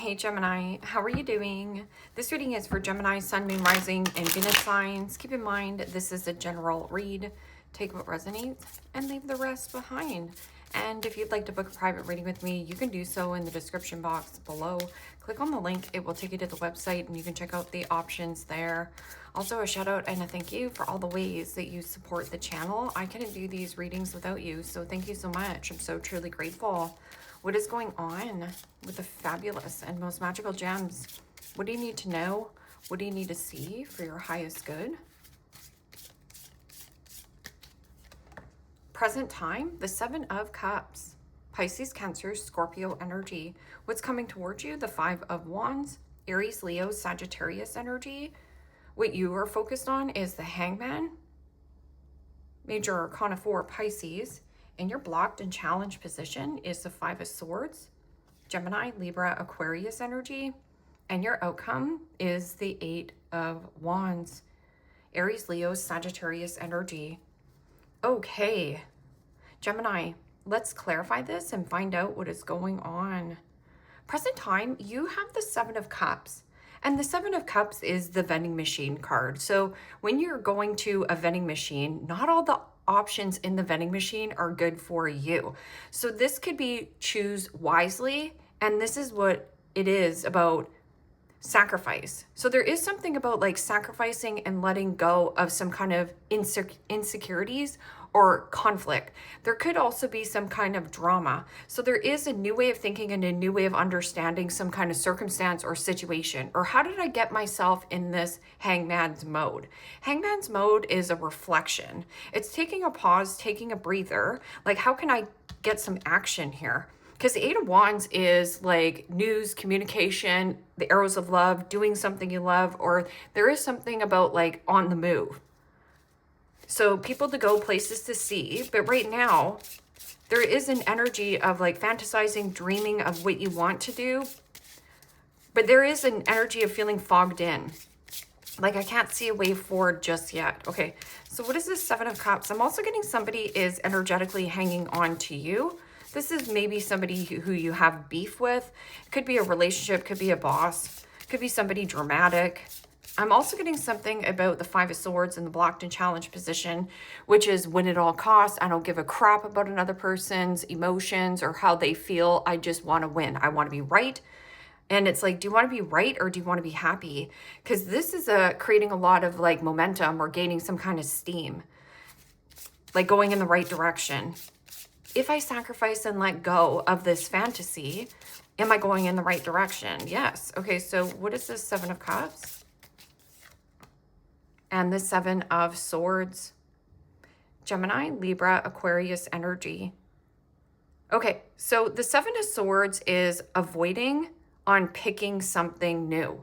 Hey Gemini, how are you doing? This reading is for Gemini, Sun, Moon, Rising, and Venus signs. Keep in mind, this is a general read. Take what resonates and leave the rest behind. And if you'd like to book a private reading with me, you can do so in the description box below. Click on the link, it will take you to the website and you can check out the options there. Also a shout out and a thank you for all the ways that you support the channel. I couldn't do these readings without you, so thank you so much. I'm so truly grateful. What is going on with the fabulous and most magical gems? What do you need to know? What do you need to see for your highest good? Present time, the Seven of Cups. Pisces, Cancer, Scorpio energy. What's coming towards you? The Five of Wands, Aries, Leo, Sagittarius energy. What you are focused on is the Hangman, Major Arcana 4, Pisces. And your blocked and challenged position is the Five of Swords, Gemini, Libra, Aquarius energy. And your outcome is the Eight of Wands, Aries, Leo, Sagittarius energy. Okay, Gemini, let's clarify this and find out what is going on. Present time, you have the Seven of Cups. And the Seven of Cups is the vending machine card. So when you're going to a vending machine, not all the options in the vending machine are good for you. So this could be choose wisely. And this is what it is about sacrifice. So there is something about like sacrificing and letting go of some kind of insecurities or conflict. There could also be some kind of drama. So there is a new way of thinking and a new way of understanding some kind of circumstance or situation. Or how did I get myself in this hangman's mode? Hangman's mode is a reflection. It's taking a pause, taking a breather. Like, how can I get some action here? Because the Eight of Wands is like news, communication, the arrows of love, doing something you love, or there is something about like on the move. So people to go, places to see. But right now, there is an energy of like fantasizing, dreaming of what you want to do. But there is an energy of feeling fogged in. Like, I can't see a way forward just yet. Okay, so what is this Seven of Cups? I'm also getting somebody is energetically hanging on to you. This is maybe somebody who you have beef with. It could be a relationship, could be a boss, could be somebody dramatic. I'm also getting something about the Five of Swords in the blocked and challenged position, which is win at all costs. I don't give a crap about another person's emotions or how they feel. I just want to win. I want to be right. And it's like, do you want to be right or do you want to be happy? Because this is creating a lot of like momentum or gaining some kind of steam, like going in the right direction. If I sacrifice and let go of this fantasy, am I going in the right direction? Yes. Okay, so what is this Seven of Cups? And the Seven of Swords. Gemini, Libra, Aquarius energy. Okay, so the Seven of Swords is avoiding on picking something new.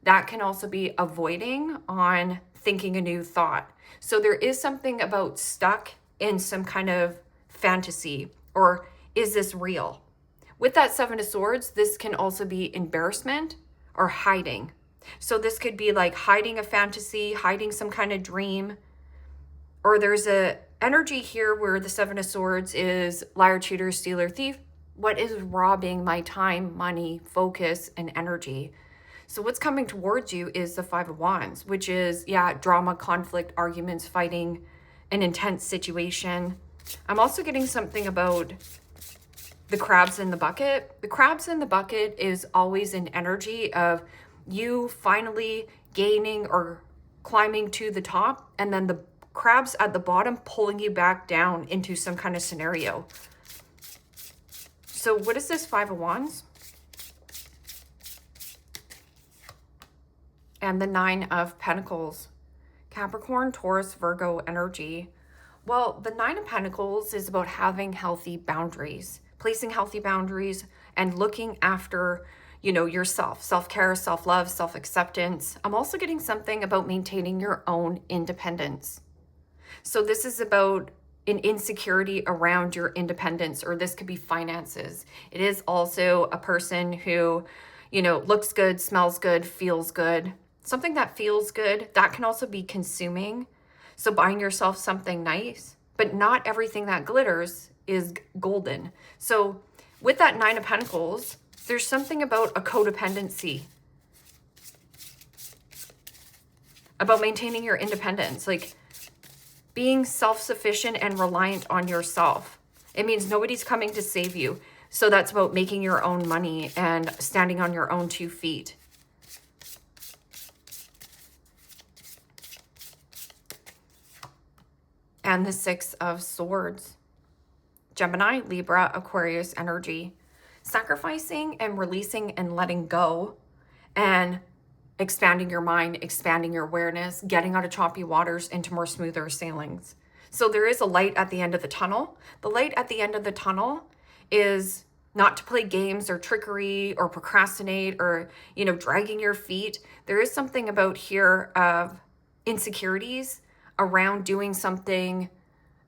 That can also be avoiding on thinking a new thought. So there is something about stuck in some kind of fantasy, or is this real? With that Seven of Swords, this can also be embarrassment or hiding. So this could be like hiding a fantasy, hiding some kind of dream, or there's a energy here where the Seven of Swords is liar, cheater, stealer, thief. What is robbing my time, money, focus, and energy? So what's coming towards you is the Five of Wands, which is, yeah, drama, conflict, arguments, fighting, an intense situation. I'm also getting something about the crabs in the bucket. The crabs in the bucket is always an energy of you finally gaining or climbing to the top, and then the crabs at the bottom pulling you back down into some kind of scenario. So what is this Five of Wands? And the Nine of Pentacles. Capricorn, Taurus, Virgo energy. Well, the Nine of Pentacles is about having healthy boundaries, placing healthy boundaries and looking after, you know, yourself, self-care, self-love, self-acceptance. I'm also getting something about maintaining your own independence. So this is about an insecurity around your independence, or this could be finances. It is also a person who, you know, looks good, smells good, feels good. Something that feels good, that can also be consuming. So buying yourself something nice, but not everything that glitters is golden. So with that Nine of Pentacles, There's something about a codependency, about maintaining your independence, like being self-sufficient and reliant on yourself. It means nobody's coming to save you. So that's about making your own money and standing on your own 2 feet. And the 6 of Swords. Gemini, Libra, Aquarius energy. Sacrificing and releasing and letting go and expanding your mind, expanding your awareness, getting out of choppy waters into more smoother sailings. So there is a light at the end of the tunnel. The light at the end of the tunnel is not to play games or trickery or procrastinate or, dragging your feet. There is something about here of insecurities around doing something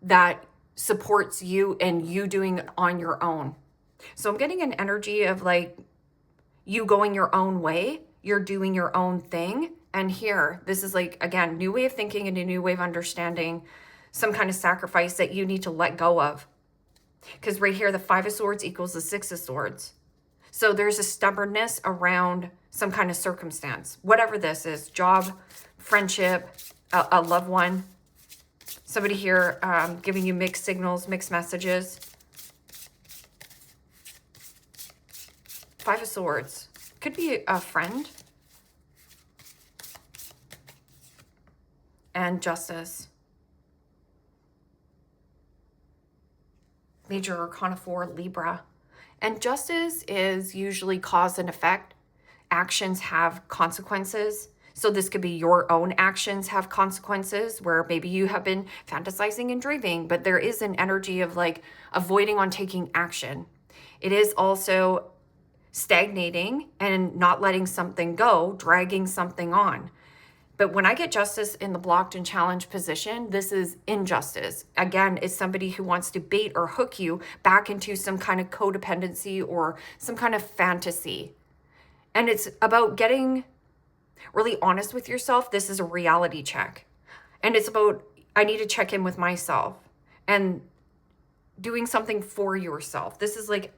that supports you and you doing it on your own. So I'm getting an energy of like you going your own way, you're doing your own thing. And here, this is like, again, new way of thinking and a new way of understanding, some kind of sacrifice that you need to let go of. Because right here, the 5 of Swords equals the 6 of Swords. So there's a stubbornness around some kind of circumstance, whatever this is, job, friendship, a loved one. Somebody here giving you mixed signals, mixed messages. 5 of Swords. Could be a friend. And Justice. Major Arcana 4, Libra. And Justice is usually cause and effect. Actions have consequences. So this could be your own actions have consequences where maybe you have been fantasizing and dreaming, but there is an energy of like avoiding on taking action. It is also stagnating and not letting something go, dragging something on. But when I get Justice in the blocked and challenged position, this is injustice. Again, it's somebody who wants to bait or hook you back into some kind of codependency or some kind of fantasy. And it's about getting really honest with yourself. This is a reality check. And it's about, I need to check in with myself and doing something for yourself. This is like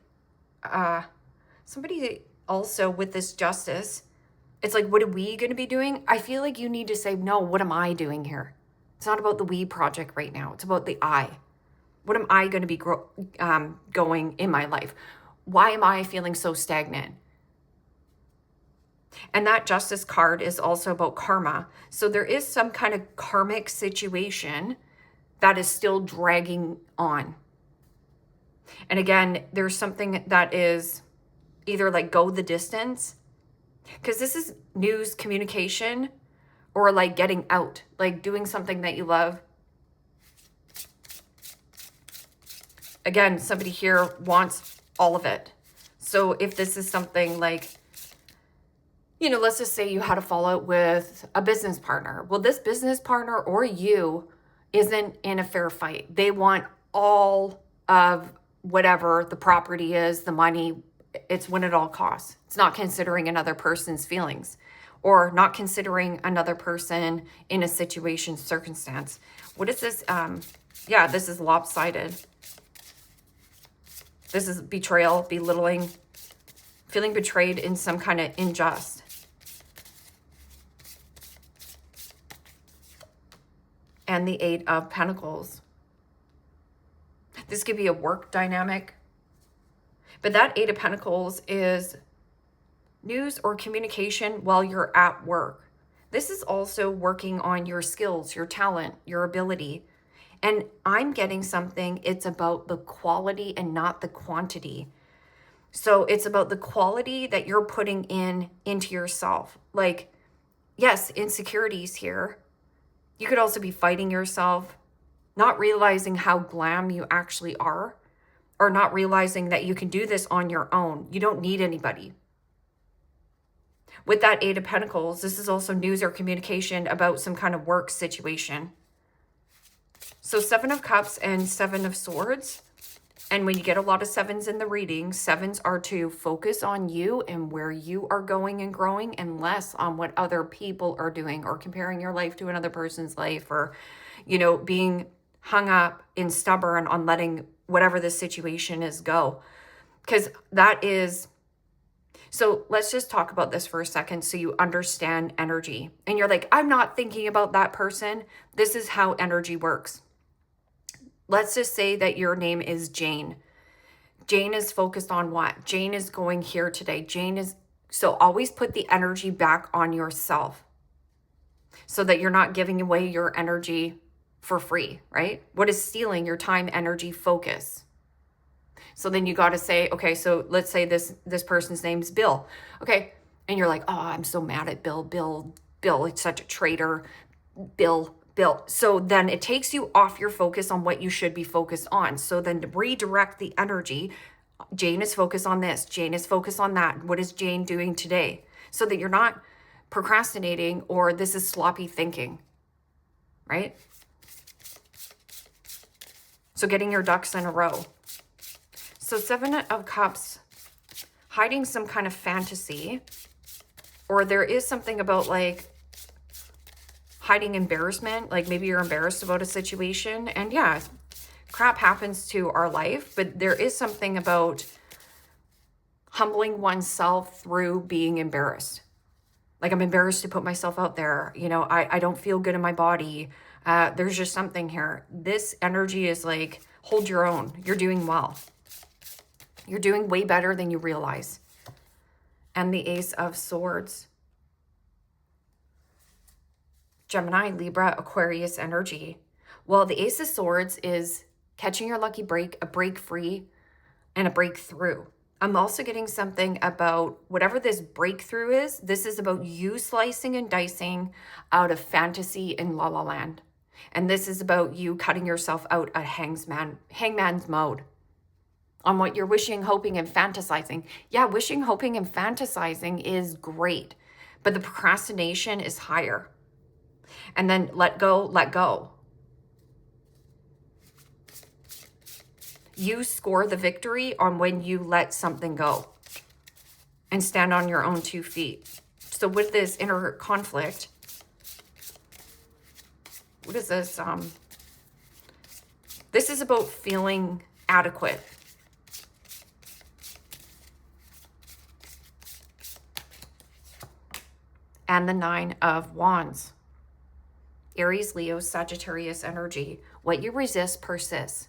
somebody also with this Justice. It's like, what are we going to be doing? I feel like you need to say, no, what am I doing here? It's not about the we project right now. It's about the I. What am I going to be going in my life? Why am I feeling so stagnant? And that Justice card is also about karma. So there is some kind of karmic situation that is still dragging on. And again, there's something that is either like go the distance, because this is news, communication, or like getting out, like doing something that you love. Again, somebody here wants all of it. So if this is something like, let's just say you had a fallout with a business partner. Well, this business partner or you isn't in a fair fight. They want all of whatever the property is, the money. It's when it all costs. It's not considering another person's feelings or not considering another person in a situation, circumstance. What is this? This is lopsided. This is betrayal, belittling, feeling betrayed in some kind of unjust. And the 8 of Pentacles. This could be a work dynamic. But that 8 of Pentacles is news or communication while you're at work. This is also working on your skills, your talent, your ability. And I'm getting something, it's about the quality and not the quantity. So it's about the quality that you're putting into yourself. Like, yes, insecurities here. You could also be fighting yourself, not realizing how glam you actually are, or not realizing that you can do this on your own. You don't need anybody. With that 8 of Pentacles, this is also news or communication about some kind of work situation. So 7 of Cups and 7 of Swords. And when you get a lot of 7s in the reading, 7s are to focus on you and where you are going and growing and less on what other people are doing or comparing your life to another person's life or, being hung up and stubborn on letting whatever the situation is go. Because that is So let's just talk about this for a second so you understand energy. And you're like, I'm not thinking about that person. This is how energy works. Let's just say that your name is Jane. Jane is focused on what? Jane is going here today. So always put the energy back on yourself so that you're not giving away your energy for free, right? What is stealing your time, energy, focus? So then you got to say, okay, so let's say this person's name's Bill. Okay. And you're like, oh, I'm so mad at Bill, it's such a traitor. Bill. So then it takes you off your focus on what you should be focused on. So then to redirect the energy, Jane is focused on this. Jane is focused on that. What is Jane doing today? So that you're not procrastinating or this is sloppy thinking, right? So getting your ducks in a row. So 7 of Cups, hiding some kind of fantasy, or there is something about like hiding embarrassment, like maybe you're embarrassed about a situation. And yeah, crap happens to our life, but there is something about humbling oneself through being embarrassed. Like I'm embarrassed to put myself out there. You know, I don't feel good in my body. There's just something here. This energy is like, hold your own. You're doing well. You're doing way better than you realize. And the Ace of Swords. Gemini, Libra, Aquarius energy. Well, the Ace of Swords is catching your lucky break, a break free, and a breakthrough. I'm also getting something about whatever this breakthrough is. This is about you slicing and dicing out of fantasy in La La Land. And this is about you cutting yourself out at hangman's mode on what you're wishing, hoping, and fantasizing. Yeah, wishing, hoping, and fantasizing is great, but the procrastination is higher. And then let go, let go. You score the victory on when you let something go and stand on your own 2 feet. So with this inner conflict, what is this? This is about feeling adequate. And the 9 of Wands. Aries, Leo, Sagittarius energy. What you resist persists.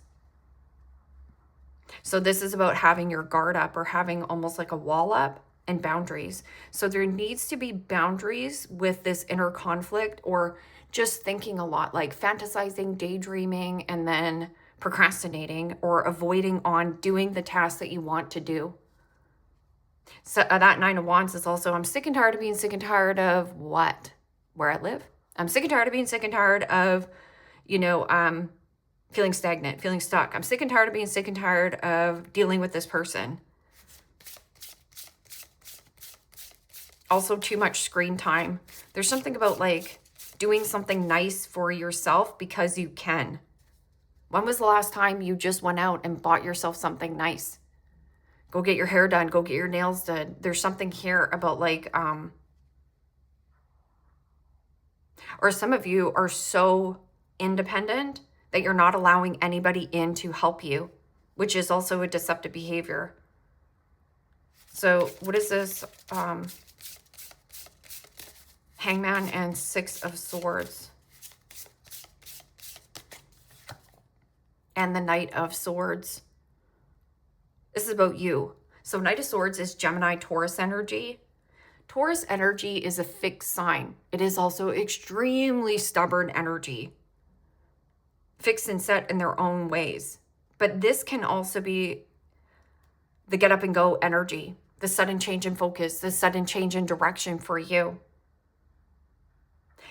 So this is about having your guard up or having almost like a wall up and boundaries. So there needs to be boundaries with this inner conflict or just thinking a lot, like fantasizing, daydreaming, and then procrastinating or avoiding on doing the tasks that you want to do. So that 9 of Wands is also, I'm sick and tired of being sick and tired of what? Where I live. I'm sick and tired of being sick and tired of, feeling stagnant, feeling stuck. I'm sick and tired of being sick and tired of dealing with this person. Also, too much screen time. There's something about like doing something nice for yourself because you can. When was the last time you just went out and bought yourself something nice? Go get your hair done. Go get your nails done. There's something here about like, or some of you are so independent that you're not allowing anybody in to help you, which is also a deceptive behavior. So what is this? Hangman and 6 of Swords. And the Knight of Swords. This is about you. So Knight of Swords is Gemini, Taurus energy. Taurus energy is a fixed sign. It is also extremely stubborn energy. Fixed and set in their own ways. But this can also be the get up and go energy, the sudden change in focus, the sudden change in direction for you.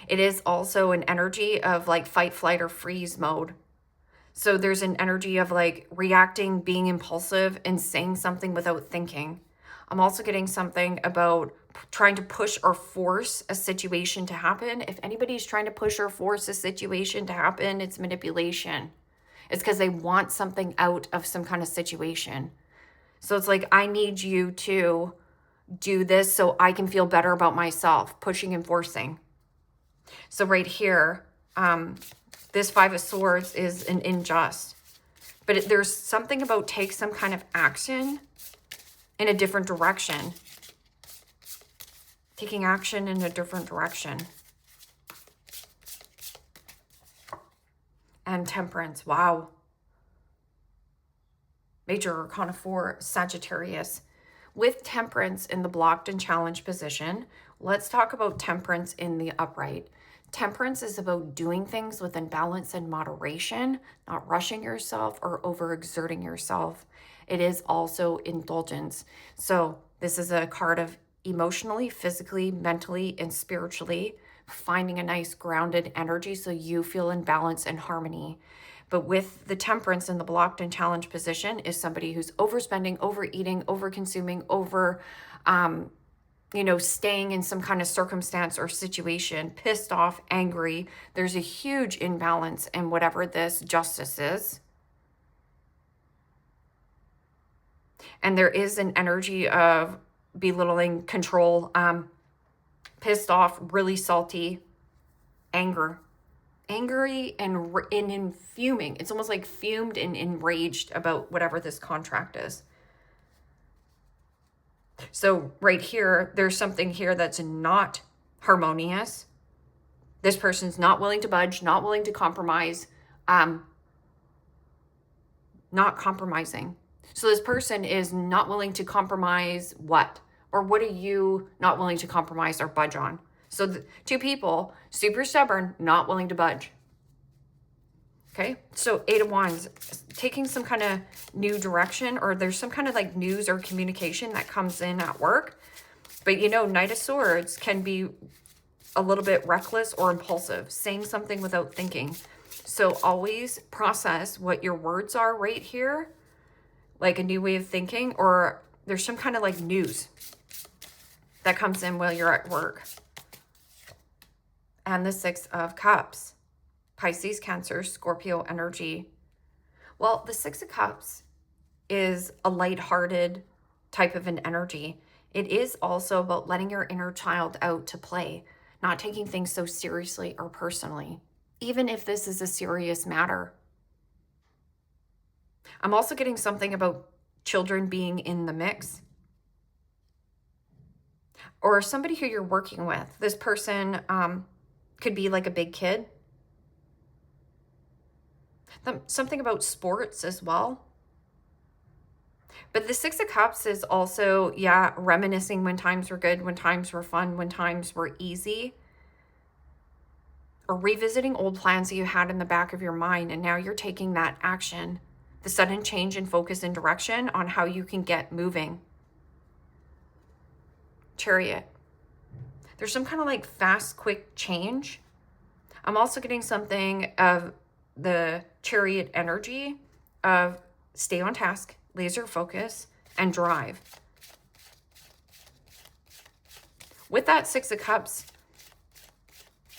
It is also an energy of like fight, flight, or freeze mode. So there's an energy of like reacting, being impulsive, and saying something without thinking. I'm also getting something about trying to push or force a situation to happen. If anybody's trying to push or force a situation to happen, it's manipulation. It's because they want something out of some kind of situation. So it's like, I need you to do this so I can feel better about myself, pushing and forcing. So right here, this 5 of Swords is an unjust. But there's something about take some kind of action in a different direction. taking action in a different direction. And Temperance, wow. Major Arcana 4, Sagittarius. With Temperance in the blocked and challenged position, let's talk about Temperance in the upright. Temperance is about doing things within balance and moderation, not rushing yourself or overexerting yourself. It is also indulgence. So this is a card of emotionally, physically, mentally, and spiritually finding a nice grounded energy so you feel in balance and harmony. But with the Temperance in the blocked and challenged position is somebody who's overspending, overeating, overconsuming, staying in some kind of circumstance or situation, pissed off, angry. There's a huge imbalance in whatever this justice is. And there is an energy of belittling, control, pissed off, really salty, angry and fuming. It's almost like fumed and enraged about whatever this contract is. So right here, there's something here that's not harmonious. This person's not willing to budge, not willing to compromise, not compromising. So this person is not willing to compromise what? Or what are you not willing to compromise or budge on? So the two people, super stubborn, not willing to budge. Okay, so 8 of Wands, taking some kind of new direction, or there's some kind of like news or communication that comes in at work. But Knight of Swords can be a little bit reckless or impulsive, saying something without thinking. So always process what your words are right here, like a new way of thinking, or there's some kind of like news that comes in while you're at work. And the 6 of Cups, Pisces, Cancer, Scorpio energy. Well, the 6 of Cups is a lighthearted type of an energy. It is also about letting your inner child out to play, not taking things so seriously or personally, even if this is a serious matter. I'm also getting something about children being in the mix, or somebody who you're working with. This person could be like a big kid. Something about sports as well. But the 6 of Cups is also, reminiscing when times were good, when times were fun, when times were easy. Or revisiting old plans that you had in the back of your mind, and now you're taking that action. The sudden change in focus and direction on how you can get moving. Chariot. There's some kind of like fast, quick change. I'm also getting something of the Chariot energy of stay on task, laser focus, and drive. With that 6 of Cups,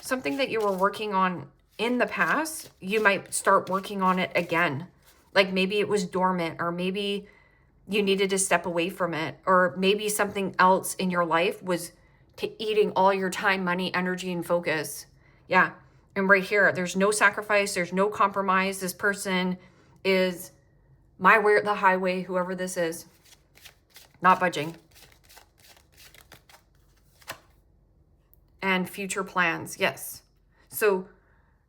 something that you were working on in the past, you might start working on it again. Like maybe it was dormant, or maybe you needed to step away from it, or maybe something else in your life was eating all your time, money, energy, and focus. Yeah. And right here, there's no sacrifice. There's no compromise. This person is my way or the highway, whoever this is, not budging. And future plans. Yes. So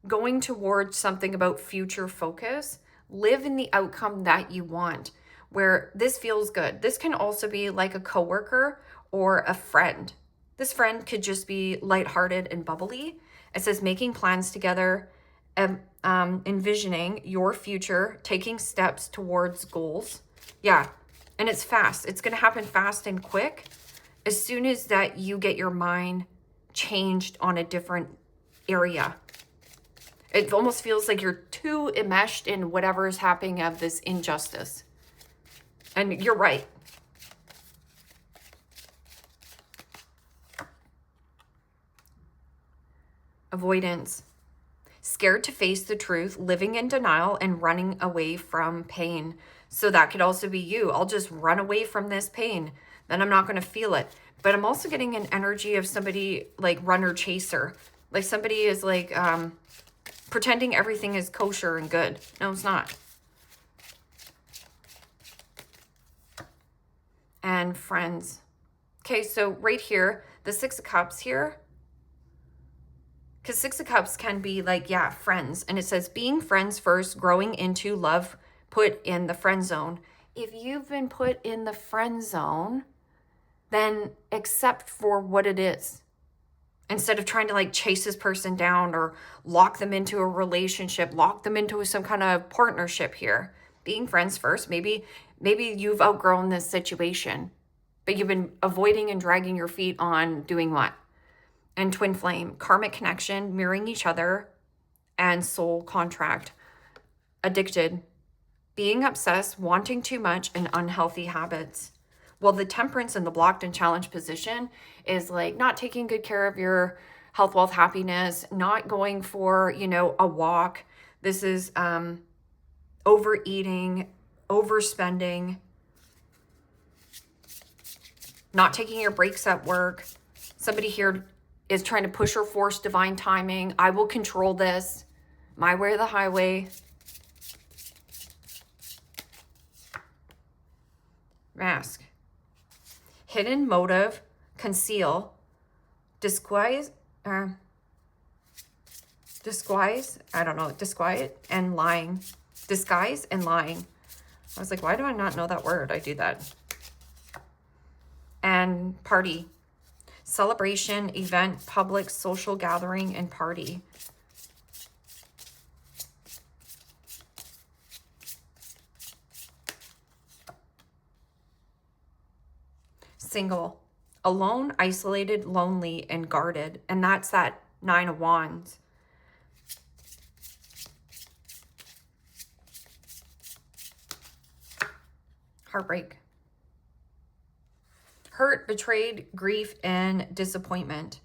going towards something about future focus, live in the outcome that you want, where this feels good. This can also be like a coworker or a friend. This friend could just be lighthearted and bubbly. It says making plans together, envisioning your future, taking steps towards goals. Yeah, and it's fast. It's going to happen fast and quick. As soon as that you get your mind changed on a different area. It almost feels like you're too enmeshed in whatever is happening of this injustice. And you're right. Avoidance. Scared to face the truth, living in denial, and running away from pain. So that could also be you. I'll just run away from this pain. Then I'm not going to feel it. But I'm also getting an energy of somebody like runner chaser. Like somebody is like pretending everything is kosher and good. No, it's not. And friends. Okay, so right here, The Six of Cups here, because Six of Cups can be like, yeah, friends. And it says being friends first, growing into love, put in the friend zone. If you've been put in the friend zone, then accept for what it is. Instead of trying to like chase this person down or lock them into a relationship, lock them into some kind of partnership here. Being friends first. Maybe you've outgrown this situation, but you've been avoiding and dragging your feet on doing what? And twin flame, karmic connection, mirroring each other, and soul contract. Addicted, being obsessed, wanting too much, and unhealthy habits. Well, the temperance and the blocked and challenged position is like not taking good care of your health, wealth, happiness, not going for, a walk. This is overeating, overspending, not taking your breaks at work. Somebody here is trying to push or force divine timing. I will control this. My way or the highway. Mask. Hidden motive, conceal, disguise, and lying. Disguise and lying. I was like, why do I not know that word? I do that. And party. Celebration, event, public, social gathering, and party. Single, alone, isolated, lonely, and guarded. And that's that Nine of Wands. Heartbreak. Hurt, betrayed, grief, and disappointment.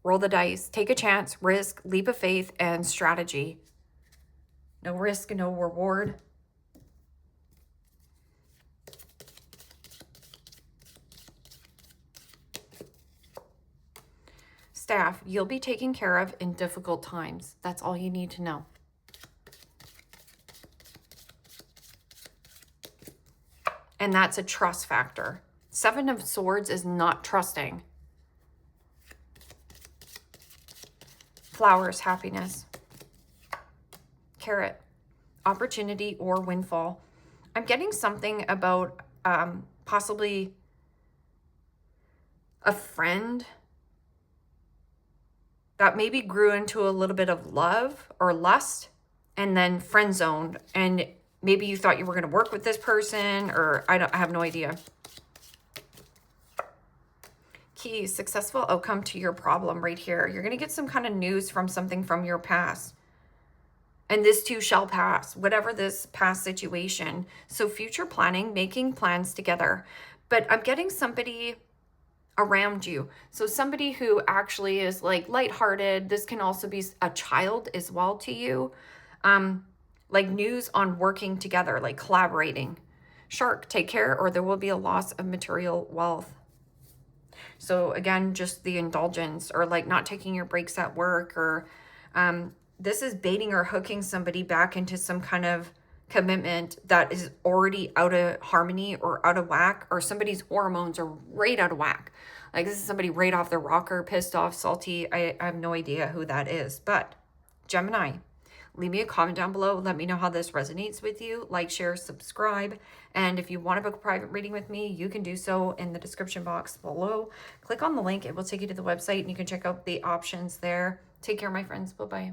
Roll the dice. Take a chance, risk, leap of faith, and strategy. No risk, no reward. Staff, you'll be taken care of in difficult times. That's all you need to know. And that's a trust factor. Seven of Swords is not trusting. Flowers, happiness. Carrot, opportunity or windfall. I'm getting something about possibly a friend that maybe grew into a little bit of love or lust and then friend zoned. And maybe you thought you were going to work with this person, or I have no idea. Key, successful outcome to your problem right here. You're going to get some kind of news from something from your past. And this too shall pass, whatever this past situation. So future planning, making plans together. But I'm getting somebody around you. So somebody who actually is like lighthearted. This can also be a child as well to you. Like news on working together, like collaborating. Shark, take care or there will be a loss of material wealth. So again, just the indulgence or like not taking your breaks at work, or this is baiting or hooking somebody back into some kind of commitment that is already out of harmony or out of whack, or somebody's hormones are right out of whack. Like this is somebody right off the rocker, pissed off, salty. I have no idea who that is. But Gemini, leave me a comment down below. Let me know how this resonates with you. Like, share, subscribe. And if you want to book a private reading with me, you can do so in the description box below. Click on the link. It will take you to the website and you can check out the options there. Take care, my friends. Bye-bye.